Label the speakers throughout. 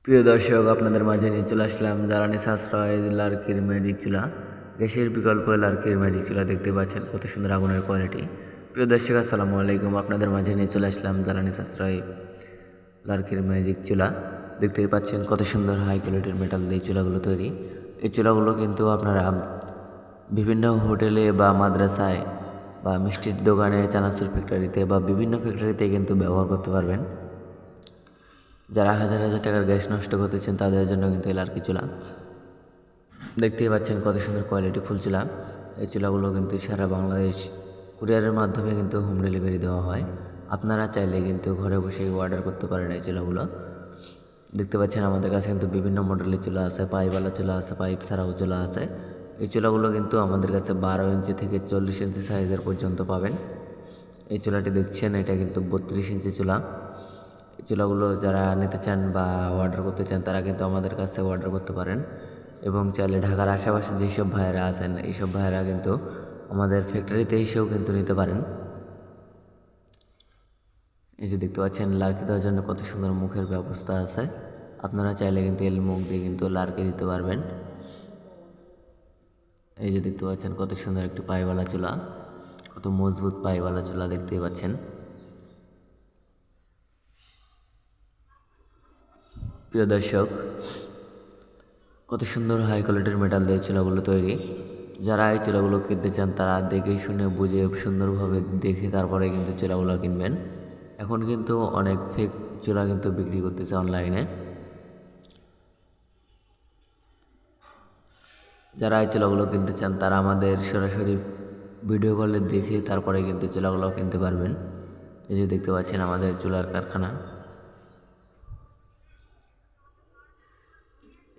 Speaker 1: প্রিয় দর্শক, আপনাদের মাঝে নিয়ে চলে আসলাম জ্বালানি সাশ্রয় লার্কির ম্যাজিক চুলা। গ্যাসের বিকল্প লার্কির ম্যাজিক চুলা দেখতে পাচ্ছেন কত সুন্দর আগুনের কোয়ালিটি। প্রিয় দর্শক, আসসালামু আলাইকুম। আপনাদের মাঝে নিয়ে চলে আসলাম জ্বালানি সাশ্রয় লার্কির ম্যাজিক চুলা। দেখতে পাচ্ছেন কত সুন্দর হাই কোয়ালিটির মেটাল দিয়ে চুলাগুলো তৈরি। এই চুলাগুলো কিন্তু আপনারা বিভিন্ন হোটেলে বা মাদ্রাসায় বা মিষ্টির দোকানে, চানাচুর ফ্যাক্টরিতে বা বিভিন্ন ফ্যাক্টরিতে কিন্তু ব্যবহার করতে পারবেন। যারা হাজার হাজার টাকার গ্যাস নষ্ট করতেছেন তাদের জন্য কিন্তু এই লার্কি চুলা। দেখতেই পাচ্ছেন কত সুন্দর কোয়ালিটি ফুল চুলা। এই চুলাগুলো কিন্তু সারা বাংলাদেশ কুরিয়ারের মাধ্যমে কিন্তু হোম ডেলিভারি দেওয়া হয়। আপনারা চাইলে কিন্তু ঘরে বসে অর্ডার করতে পারেন এই চুলাগুলো। দেখতে পাচ্ছেন আমাদের কাছে কিন্তু বিভিন্ন মডেলের চুলা আছে, পাইপওয়ালা চুলা আছে, পাইপ ছাড়াও চুলা আছে। এই চুলাগুলো কিন্তু আমাদের কাছে 12 ইঞ্চি থেকে 40 ইঞ্চি সাইজের পর্যন্ত পাবেন। এই চুলাটি দেখছেন, এটা কিন্তু 32 ইঞ্চি চুলা। এই চুলাগুলো যারা নিতে চান বা অর্ডার করতে চান তারা কিন্তু আমাদের কাছ থেকে অর্ডার করতে পারেন। এবং চাইলে ঢাকার আশেপাশে যেসব ভাইয়েরা আছেন এইসব ভাইয়েরা কিন্তু আমাদের ফ্যাক্টরিতে এসেও কিন্তু নিতে পারেন। এই যে দেখতে পাচ্ছেন লার্কি দেওয়ার জন্য কত সুন্দর মুখের ব্যবস্থা আছে। আপনারা চাইলে কিন্তু এল মুখ দিয়ে কিন্তু লার্কি দিতে পারবেন। এই যে দেখতে পাচ্ছেন কত সুন্দর একটি পাইওয়ালা চুলা, কত মজবুত পাইওয়ালা চুলা দেখতেই পাচ্ছেন। প্রিয় দর্শক, কত সুন্দর হাই কোয়ালিটির মেটাল দিয়ে চুলাগুলো তৈরি। যারা এই চুলাগুলো কিনতে চান তারা দেখে শুনে বুঝে সুন্দরভাবে দেখে তারপরে কিন্তু চুলাগুলো কিনবেন। এখন কিন্তু অনেক ফেক চুলা কিন্তু বিক্রি করতেছে অনলাইনে। যারা এই চুলাগুলো কিনতে চান তারা আমাদের সরাসরি ভিডিও কলে দেখে তারপরে কিন্তু চুলাগুলো কিনতে পারবেন। এই যে দেখতে পাচ্ছেন আমাদের চুলার কারখানা।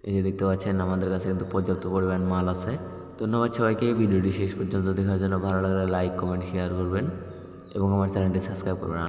Speaker 1: এই যে দেখতে পাচ্ছেন আমাদের কাছে কিন্তু পর্যাপ্ত পরিমাণ মাল আছে। ধন্যবাদ সবাইকে ভিডিওটি শেষ পর্যন্ত দেখার জন্য। ভালো লাগলে লাইক, কমেন্ট, শেয়ার করবেন এবং আমার চ্যানেলটি সাবস্ক্রাইব করবেন।